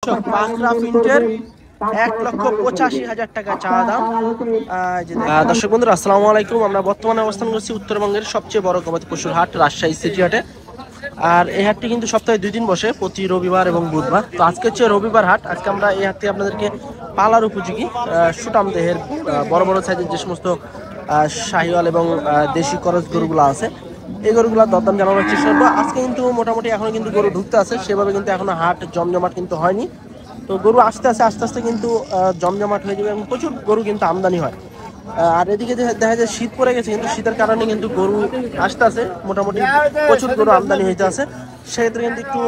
দর্শক পাকড়া প্রিন্টের 1,85,000 টাকা চাওয়া দাম। দর্শক বন্ধুরা আসসালামু আলাইকুম। আমরা বর্তমানে অবস্থান করছি উত্তরবঙ্গের সবচেয়ে বড় গবাদি পশুর হাট রাজশাহী সিটি হাটে। আর এই হাটটি কিন্তু সপ্তাহে 2 দিন বসে, প্রতি রবিবার এবং বুধবার। তো আজকে হচ্ছে রবিবার হাট। আজকে আমরা এই হাট থেকে আপনাদেরকে পালার উপযোগী সুটাম দেহের বড় বড় সাইজের যে সমস্ত শাহিওয়াল এবং দেশি করজ গরুগুলো আছে এই গরুগুলোর দরদাম জানানোর চেষ্টা করবো। আজকে কিন্তু মোটামুটি এখনো কিন্তু গরু ঢুকতে আছে, সেভাবে কিন্তু এখনো হাট জমজমাট কিন্তু হয়নি। তো গরু আস্তে আস্তে কিন্তু জমজমাট হয়ে যাবে এবং প্রচুর গরু কিন্তু আমদানি হয়। আর এদিকে দেখা যায় শীত পড়ে গেছে, কিন্তু শীতের কারণে কিন্তু গরু আসতে আছে, মোটামুটি প্রচুর গরু আমদানি হইতে আছে। সেক্ষেত্রে কিন্তু একটু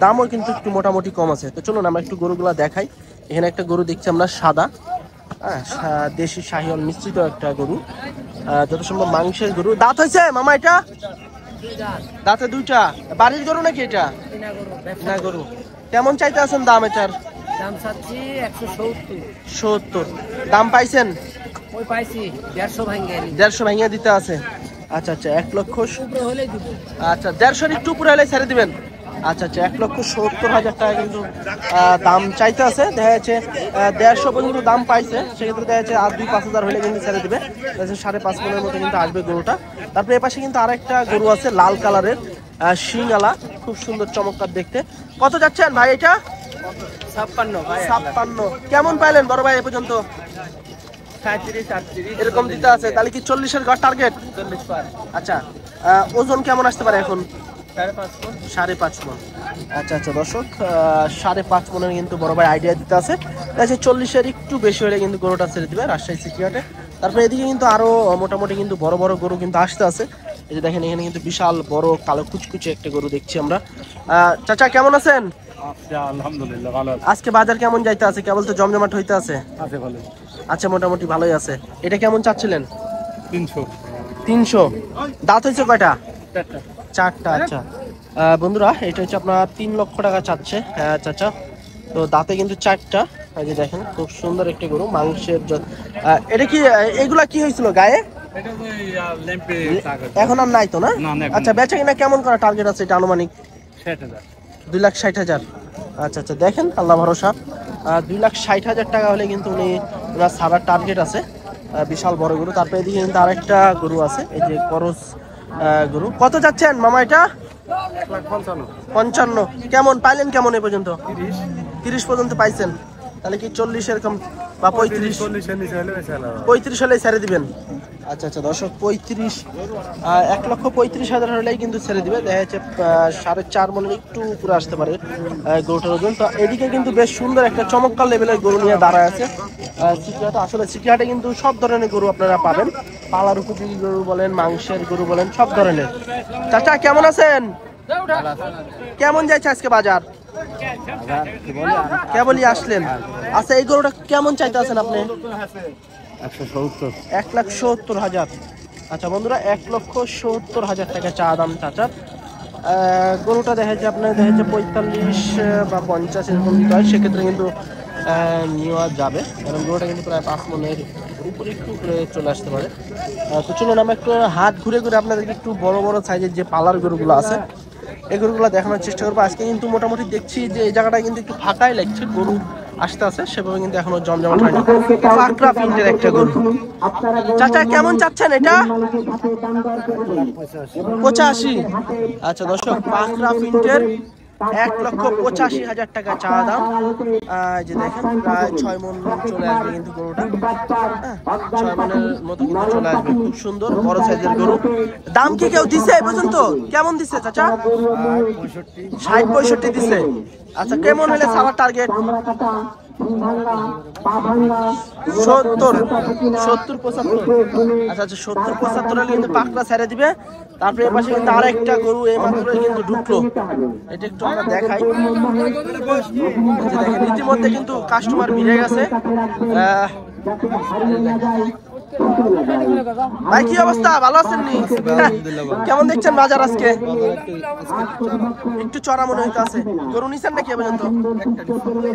দামও কিন্তু একটু মোটামুটি কম আছে। তো চলুন আমরা একটু গরুগুলো দেখাই। এখানে একটা গরু দেখছি আমরা সাদা, দেশি শাহিওয়াল মিশ্রিত একটা গরু, যত সম্ভব মাংসের গরু। দাঁত হয়েছে মামা? এটা দাঁতে 2টা। বাড়ির গরু নাকি এটা? না গরু। কেমন চাইতে আছেন দাম? এটার দাম চাচ্ছি 170। দাম পাইছেন? ওই পাইছি 150 ভাঙিয়ে দিতে আছে। আচ্ছা 1 লক্ষ হলে দিব। আচ্ছা 150 একটু উপরে হলে ছেড়ে দিবেন। আচ্ছা 1,70,000 টাকা কিন্তু দাম চাইতে আছে। দেখা যাচ্ছে 150 পর্যন্ত দাম পাইছে, সেক্ষেত্রে দেখা যাচ্ছে আর 2-5 হাজার হলে কিন্তু ছেড়ে দিবে। 5.5 মনের মতো কিন্তু আসবে গরুটা। তারপরে এপাশে কিন্তু আরেকটা গরু আছে লাল কালারের, শিংওয়ালা, খুব সুন্দর চমৎকার দেখতে। কত যাচ্ছেন ভাই এটা? 56। কেমন পাইলেন বড় ভাই এ পর্যন্ত? 37-38 এরকম দিতে আছে। তাহলে কি 40-এর ঘর টার্গেট? 40 পার। আচ্ছা ওজন কেমন আসতে পারে এখন? 5.5 মণ। আচ্ছা দর্শক 5.5 মনের কিন্তু বড় ভাই আইডিয়া দিতে আছে। 40-এর একটু বেশি হলে কিন্তু গরুটা ছেড়ে দিবে রাজশাহী সিটি হাটে। তারপরে এদিকে কিন্তু আরো মোটামুটি কিন্তু বড় বড় গরু কিন্তু আসতে আছে। এই যে দেখেন এখানে কিন্তু বিশাল বড় কালো কুচকুচে একটা গরু দেখছি আমরা। চাচা কেমন আছেন? আলহামদুলিল্লাহ ভালো আছি। আজকে বাজার কেমন যাইতে আছে? কেবল তো জমজমাট হইতে আছে। ভালো। আচ্ছা মোটামুটি ভালোই আছে। এটা কেমন চাচ্ছিলেন? 300। দাঁত হয়েছে কয়টা? 4টা। আচ্ছা বন্ধুরা এটা হচ্ছে আপনার 3 লক্ষ টাকা চাচ্ছে চাচা। তো দাঁতে কিন্তু 4টা। এই যে দেখেন খুব সুন্দর একটা গরু, মাংসের এটা কি এগুলা কি হয়েছিল গায়ে? এখন আর নাই তো না? আচ্ছা বেচা কিনা কেমন করা টার্গেট আছে এটা আনুমানিক? 2,60,000। আচ্ছা দেখেন আল্লাহ ভরসা। 2,60,000 টাকা হলে কিন্তু উনি ওনার সারার টার্গেট আছে। বিশাল বড় গরু। তারপরে এদিকে কিন্তু আরেকটা গরু আছে, এই যে করস গরু। কত যাচ্ছেন মামা এটা? 1,55। কেমন পাইলেন কেমন এ পর্যন্ত? 30 পর্যন্ত পাইছেন। তাহলে কি 40 এরকম বা 35 হলে ছেড়ে দিবেন? আচ্ছা দর্শক 1,35,000 হলেই কিন্তু ছেড়ে দিবে। দেখা যাচ্ছে 4.5 মনের একটু উপরে আসতে পারে গরুটার ওজন। তো এদিকে কিন্তু বেশ সুন্দর একটা চমৎকার লেভেলের গরু নিয়ে দাঁড়ায় আছে সিটি হাটে। আসলে সিটি হাটে কিন্তু সব ধরনের গরু আপনারা পাবেন, পালার উপযোগী গরু বলেন, মাংসের গরু বলেন, সব ধরনের। চাচা কেমন আছেন? কেমন যাচ্ছে আজকে বাজার? কেবলই আসলেন। আচ্ছা এই গরুটা কেমন চাইতে আছেন আপনি? 1,70,000। আচ্ছা বন্ধুরা 1,70,000 টাকা চা দাম চাচার। গরুটা দেখা যাচ্ছে আপনার 45 বা 50 এরকম দিতে হয়, সেক্ষেত্রে কিন্তু নেওয়া যাবে। কারণ গরুটা কিন্তু প্রায় 5 মনের উপরে একটু উপরে চলে আসতে পারে। তো চলুন আমরা একটু হাত ঘুরে আপনাদেরকে একটু বড় বড় সাইজের যে পালার গরুগুলো আছে এই গরুগুলো দেখানোর চেষ্টা করবো। আজকে কিন্তু মোটামুটি দেখছি যে এই জায়গাটা কিন্তু একটু ফাঁকাই লাগছে, গরু আসতে আছে সেভাবে কিন্তু এখনো জমজমাট হয়নি। পাকড়া প্রিন্টের একটা গরু। চাচা কেমন চাচ্ছেন এটা? 85। আচ্ছা দর্শক পাকড়া প্রিন্টের 1,85,000 টাকা চা দাম। যে দেখেন প্রায় 6 মণ চলে আসবে কিন্তু গরুটা। 6 মণের মতো কিন্তু চলে আসবে। খুব সুন্দর বড় সাইজের গরু। দাম কি কেউ দিছে এই পর্যন্ত? কেমন দিছে চাচা? 60-65 দিছে। আচ্ছা কেমন হলে সাবার টার্গেট? 70-75। আচ্ছা 70-75 হলে কিন্তু পাকড়া ছেড়ে দিবে। তারপরে এপাশে কিন্তু আরেকটা গরু এই মাত্র কিন্তু ঢুকলো, এটা একটু আমরা দেখাই। দেখেন ইতিমধ্যে কিন্তু কাস্টমার ভিড়ে গেছে। ভাই কি অবস্থা, ভালো আছেন নি? কেমন দেখছেন বাজার আজকে? একটু চড়া মনে হইতে আছে। গরু নিছেন নাকি পর্যন্ত?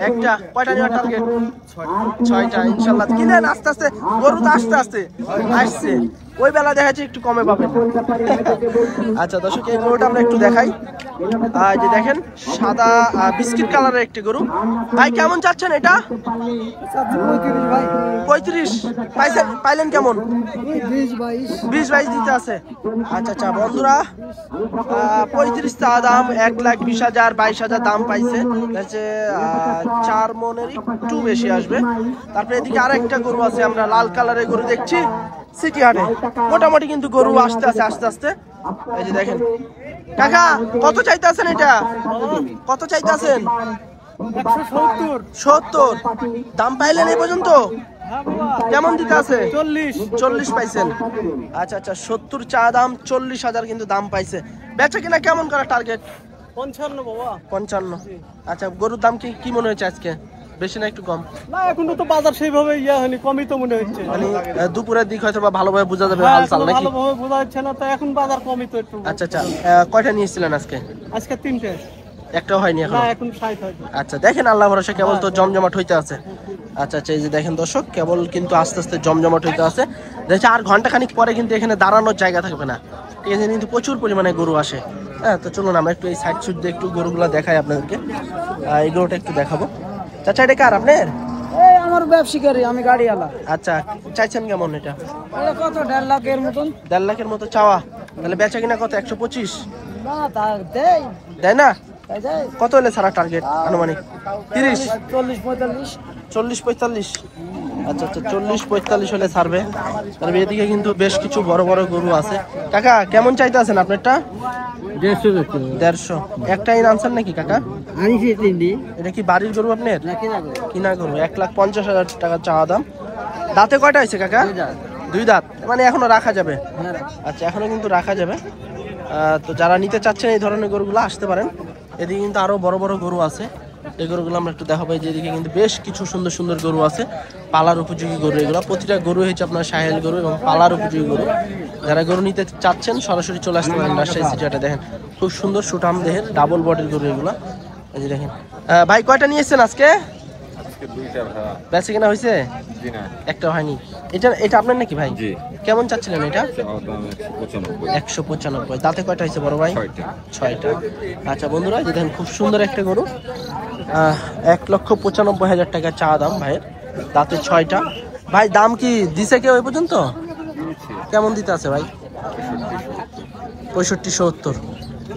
একটা। কয়টা নেওয়ার টার্গেট? 6টা। ইনশাল্লাহ কিনেন আস্তে আস্তে, গরু তো আস্তে আস্তে আসছে। ওই বেলা দেখা যাচ্ছে একটু কমে পাবেন। আচ্ছা দর্শক, এই গরুটা আমরা একটু দেখাই। এই যে দেখেন সাদা বিস্কিট কালারের একটি গরু। ভাই কেমন চাচ্ছেন এটা? 35 পাইলেন কেমন? 20-22 দিতে আছে। আচ্ছা আচ্ছা বন্ধুরা, 35 চা দাম, 1,20,000 22,000 দাম পাইছে। 4 মনের একটু বেশি আসবে। তারপরে এদিকে আরেকটা গরু আছে, আমরা লাল কালারের গরু দেখছি সিটি হাটে। মোটামুটি কিন্তু গরু আসতে আছে আস্তে আস্তে। এই যে দেখেন কাকা, কত চাইতে আছেন এটা? কত চাইতে আছেন? 170 দাম পাইলেন এই পর্যন্ত? কেমন দিতে আছে? 40 পাইছেন। আচ্ছা আচ্ছা, 70 চা দাম, 40,000 কিন্তু দাম পাইছে। বেচা কিনা কেমন করা টার্গেট? 55 বাবা। 55। আচ্ছা, গরুর দাম কি মনে হচ্ছে আজকে? বেশি না একটু কম? না এখনো তো বাজার সেইভাবে হয়নি, কমই তো মনে হচ্ছে। মানে দুপুরের দিক হয়তো বা ভালোভাবে বোঝা যাবে হাল চাল নাকি? ভালোভাবে বোঝা যাচ্ছে না, তো এখন বাজার কমই তো একটু। আচ্ছা আচ্ছা, কয়টা নিয়েছিলেন আজকে? আজকে 3টে। একটাও হয়নি এখন? না এখন 60 হয়। আচ্ছা দেখেন, আল্লাহ ভরসা, কেবল তো জমজমাট হইতে আছে। আচ্ছা আচ্ছা, এই যে দেখেন দর্শক, কেবল কিন্তু আস্তে আস্তে জমজমাট হইতে আছে। দেখছি আর ঘন্টা খানিক পরে কিন্তু এখানে দাঁড়ানোর জায়গা থাকবে না, ঠিক আছে? কিন্তু প্রচুর পরিমাণে গরু আসে। হ্যাঁ, তো চলুন আমরা একটু এই সাইড সুইড দিয়ে একটু গরুগুলো দেখাই আপনাদেরকে। এই গরুটা একটু দেখাবো। চাচা এটা কার আপনার? এই আমার ব্যবসায়ী, আমি গাড়িওয়ালা। আচ্ছা, চাইছেন কেমন এটা? এটা কত? 1.5 লাখের মতন। 1.5 লাখের মতো চাওয়া? তাহলে বেচা কিনা কত? 125 না তা দেয় দেয় না? তাই দেয়। কত হলে ছাড়া টার্গেট আনুমানিক? 30 40-45। 40-45। আচ্ছা আচ্ছা, 40-45 হলে ছাড়বে। তারপরে এদিকে কিন্তু বেশ কিছু বড় বড় গরু আছে। কাকা কেমন চাইতে আছেন আপনারটা? 150। একটাই আনসার নাকি কাকা? আনিছি 3 এটা কি বাড়ির গরু আপনার? কিনা গো। কিনা গরু। 1,50,000 টাকা চাওয়া দাম। দাঁতে কয়টা হয়েছে কাকা? 2 দাঁত। মানে এখনো রাখা যাবে? আচ্ছা, এখনো কিন্তু রাখা যাবে। তো যারা নিতে চাচ্ছেন এই ধরনের গরুগুলো আসতে পারেন। এদিকে কিন্তু আরো বড় বড় গরু আছে, এই গরুগুলো আমরা একটু দেখাবো। যেদিকে কিন্তু বেশ কিছু সুন্দর সুন্দর গরু আছে, পালার উপযোগী গরু এগুলো। প্রতিটা গরু হচ্ছে আপনার সাহেল গরু এবং পালার উপযোগী গরু। যারা গরু নিতে চাচ্ছেন সরাসরি চলে আসতে পারেন রাজশাহী সিটি হাটে। দেখেন খুব সুন্দর সুঠাম দেহের ডাবল বডির গরু এগুলো। এই যে দেখেন। ভাই কয়টা নিয়েছেন আজকে? বেচে কিনা হয়েছে? একটা হয়নি। এটা আপনার নাকি ভাই? কেমন চাচ্ছিলেন এটা? 195। দাঁতে কয়টা হয়েছে বড় ভাই? 6টা। আচ্ছা বন্ধুরা, যে দেখেন খুব সুন্দর একটা গরু। 1,95,000 টাকা চা দাম ভাইয়ের। দাঁতে 6টা। ভাই দাম কি দিছে কেউ ওই পর্যন্ত? কেমন দিতে আছে ভাই? 65-70।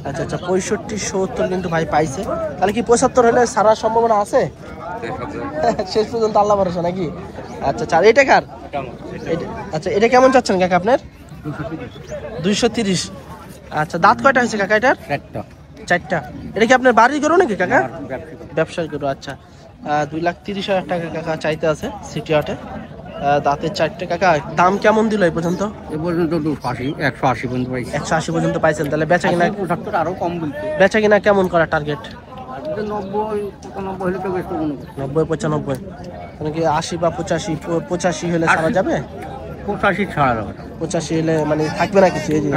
আচ্ছা আচ্ছা, 65-70 কিন্তু ভাই পাইছে। তাহলে কি 75 হলে সারার সম্ভাবনা আছে? শেষ পর্যন্ত আল্লাহ ভরসা নাকি? আচ্ছা আচ্ছা, এটা কার? আচ্ছা, এটা কেমন চাচ্ছেন কাকা আপনার? 230। আচ্ছা, দাঁত কয়টা হয়েছে কাকা এটার? 4টা। এটা কি আপনার বাড়ির গরু নাকি কাকা? ব্যবসার গরু। আচ্ছা, 2,30,000 টাকা কাকা চাইতে আছে সিটি হাটে। দাঁতের 4টে। কাকা দাম কেমন দিল এই পর্যন্ত? এ পর্যন্ত 180 পর্যন্ত পাইছি। 180 পর্যন্ত পাইছেন। তাহলে বেচা কিনা? 75 আরো কম বলতে। বেচা কিনা কেমন করা টার্গেট? 90-95 হলে তো বেশ কম। 90-95। মানে কি 80 বা 85 হলে ছাড়া যাবে? 85 ছাড়া যাবে। 85 হলে মানে থাকবে না কিছু? এই যে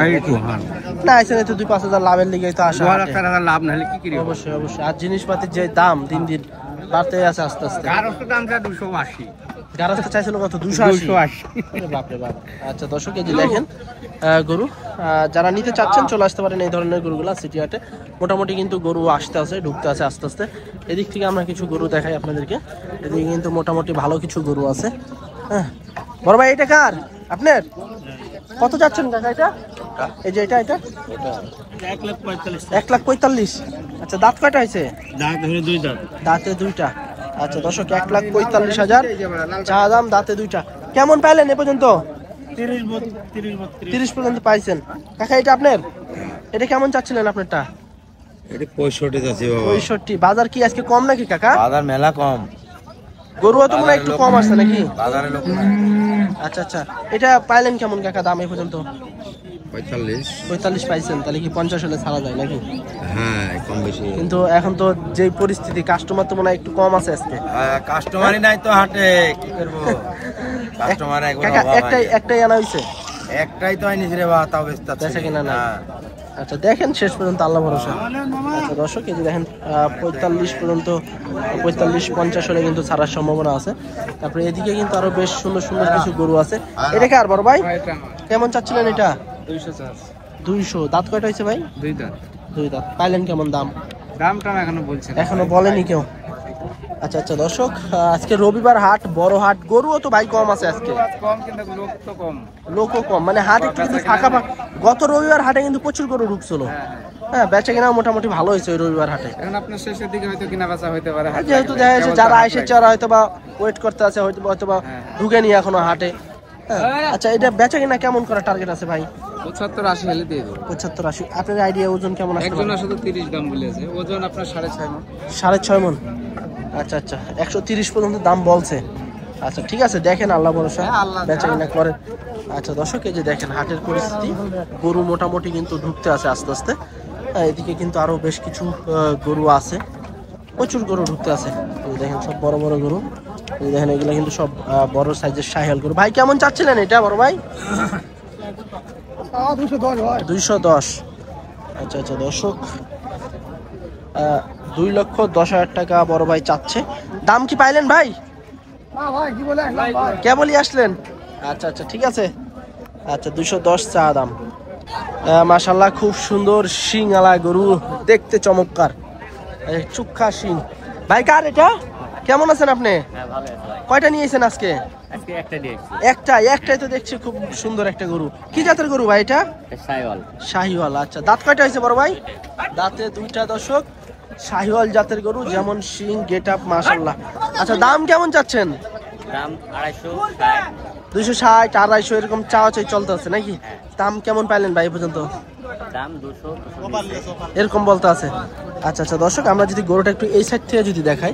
হ্যাঁ না, এখানে তো 2-5,000 লাভের লিগে তো আসা। 2,000 লাভ না হলে কি করি? অবশ্যই অবশ্যই। আর জিনিসপাতির যে দাম দিন দিন বাড়তে আছে আস্তে আস্তে। গারস্ত দামটা 280। গারস্ত চাইছিল কত? 280। বাপরে বাপ। আচ্ছা দর্শক, এই যে দেখেন গরু, যারা নিতে চাচ্ছেন চলে আসতে পারেন এই ধরনের গরুগুলা সিটি হাটে। মোটামুটি কিন্তু গরু আসতে আছে, ঢুকতে আছে আস্তে আস্তে। এদিক থেকে আমরা কিছু গরু দেখাই আপনাদেরকে। এদিকে কিন্তু মোটামুটি ভালো কিছু গরু আছে। হ্যাঁ বড় ভাই, এটা কার আপনার? কত যাচ্ছেন কাকা এটা? এই যে এটা 1,45,000। আচ্ছা, দাঁত কয়টা হয়েছে? দাঁতে 2টা। আচ্ছা দর্শক, 1,45,000 চা দাম, দাঁতে 2টা। কেমন পাইলেন এ পর্যন্ত? 30 পর্যন্ত পাইছেন। কাকা এটা আপনার? এটা কেমন চাচ্ছিলেন আপনারটা? এটা 65 যাচ্ছে বাবা। 65। বাজার কি আজকে কম নাকি কাকা? বাজার মেলা কম। গরুও তো মনে হয় একটু কম আসছে নাকি? বাজারে লোক নাই। আচ্ছা আচ্ছা, এটা পাইলেন কেমন কাকা দাম এ পর্যন্ত? 45 পাইছেন। তাহলে কি 50 হলে ছাড়া যায় নাকি? হ্যাঁ, কম বেশি। কিন্তু এখন তো যে পরিস্থিতি, কাস্টমার তো মনে হয় একটু কম আছে আজকে। কাস্টমারই নাই তো হাটে, কি করব? কাস্টমার কাকা একটাই আনা হইছে? একটাই তো আইনিস রে বাবা, তাও বেচতে বেচা কিনা না। আচ্ছা দেখেন শেষ পর্যন্ত আল্লাহ ভরসা। আচ্ছা দর্শক, এই যে দেখেন 45 পর্যন্ত, 45-50 হলে কিন্তু ছাড়ার সম্ভাবনা আছে। তারপরে এদিকে কিন্তু আরো বেশ সুন্দর সুন্দর কিছু গরু আছে। এটা কার বড় ভাই? কেমন চাচ্ছিলেন এটা? 200 200। দাঁত কয়টা হয়েছে ভাই? 2 দাঁত। 2 দাঁত। পাইলেন কেমন দাম? দামটা এখনো বলছেন, এখনো বলেনি কেউ। আচ্ছা আচ্ছা দর্শক, আজকে রবিবার হাট, বড় হাট, গরুও তো ভাই কম আছে আজকে, কম কিন্তু লোক তো কম। লোকও কম, মানে হাট একটু কিন্তু ফাঁকা ফাঁকা। গত রবিবার হাটে কিন্তু প্রচুর গরু ঢুকছিল। হ্যাঁ, বেচা কিনা মোটামুটি ভালো হয়েছে ওই রবিবার হাটে। এখন আপনার শেষের দিকে হয়তো কিনা বেচা হইতে পারে, যেহেতু দেখা যাচ্ছে যারা এসেছে ওরা হয়তো বা ওয়েট করতে আছে, হয়তো বা ঢুকেনি এখনো হাটে। হ্যাঁ, আচ্ছা এটা বেচা কিনা কেমন করার টার্গেট আছে ভাই? 75-80 হলে দিয়ে দেবো। 75-80। আপনার আইডিয়া ওজন কেমন আছে? একজন শুধু 30 দাম বলেছে, ওজন আপনার 6.5 মণ। 6.5 মণ। আচ্ছা আচ্ছা, 130 পর্যন্ত দাম বলছে। আচ্ছা ঠিক আছে, দেখেন আল্লাহ ভরসা, বেচা কিনা করেন। আচ্ছা দর্শক, এই যে দেখেন হাটের পরিস্থিতি, গরু মোটামুটি কিন্তু ঢুকতে আছে আস্তে আস্তে। এদিকে কিন্তু আরো বেশ কিছু গরু আছে, প্রচুর গরু ঢুকতে আছে। এই দেখেন সব বড় বড় গরু, এই দেখেন এগুলো কিন্তু সব বড় সাইজের শাহিওয়াল গরু। ভাই কেমন চাচ্ছিলেন এটা বড় ভাই? 210। আচ্ছা আচ্ছা দর্শক, 2,10,000 টাকা বড় ভাই চাচ্ছে। দাম কি পাইলেন ভাই? কেবলই আসলেন? আচ্ছা আচ্ছা ঠিক আছে। আচ্ছা 210 চা দাম। মাশাল্লাহ খুব সুন্দর শিং-আলা গরু, দেখতে চমৎকার, চুক্ষা শিং। ভাই কার এটা? কেমন আছেন আপনি? কয়টা নিয়েছেন আজকে? একটাই তো দেখছি, খুব সুন্দর একটা গরু। কি জাতের গরু ভাই এটা? শাহিওয়াল। আচ্ছা দাঁত কয়টা হয়েছে বড় ভাই? দাঁতে 2টা দর্শক। শাহিওয়াল জাতের গরু, যেমন শিং, গেট আপ, মাশাল্লাহ। আচ্ছা দাম কেমন চাচ্ছেন? দাম 250, 260, 250 এরকম চাওয়া চাই চলতে আছে নাকি? দাম কেমন পাইলেন ভাই পর্যন্ত? দাম 200 এরকম বলতে আছে। আচ্ছা আচ্ছা দর্শক, আমরা যদি গরুটা একটু এই সাইড থেকে যদি দেখাই,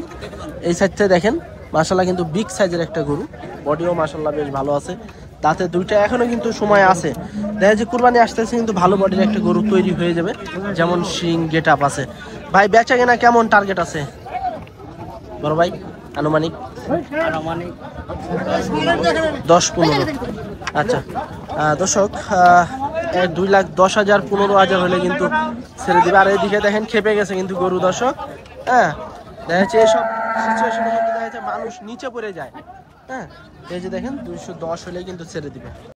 এই সাইড থেকে দেখেন মাশাল্লাহ কিন্তু বিগ সাইজের একটা গরু, বডিও মাশাল্লাহ বেশ ভালো আছে। দাঁতে 2টা, এখনো কিন্তু সময় আছে। দেখা যায় কুরবানি আসতেছে, কিন্তু ভালো বডির একটা গরু তৈরি হয়ে যাবে, যেমন শিং, গেট আপ আছে। ভাই বেচা কেনা কেমন টার্গেট আছে বড় ভাই? আনুমানিক 10-15। আচ্ছা দর্শক, 2,10,000, 15,000 হলে কিন্তু ছেড়ে দিবে। আর এদিকে দেখেন খেপে গেছে কিন্তু গরু দর্শক। হ্যাঁ, দেখা যাচ্ছে এইসব সিচুয়েশনের মধ্যে দেখা যাচ্ছে মানুষ নিচে পড়ে যায়। হ্যাঁ, এই যে দেখেন 210 হলে কিন্তু ছেড়ে দিবে।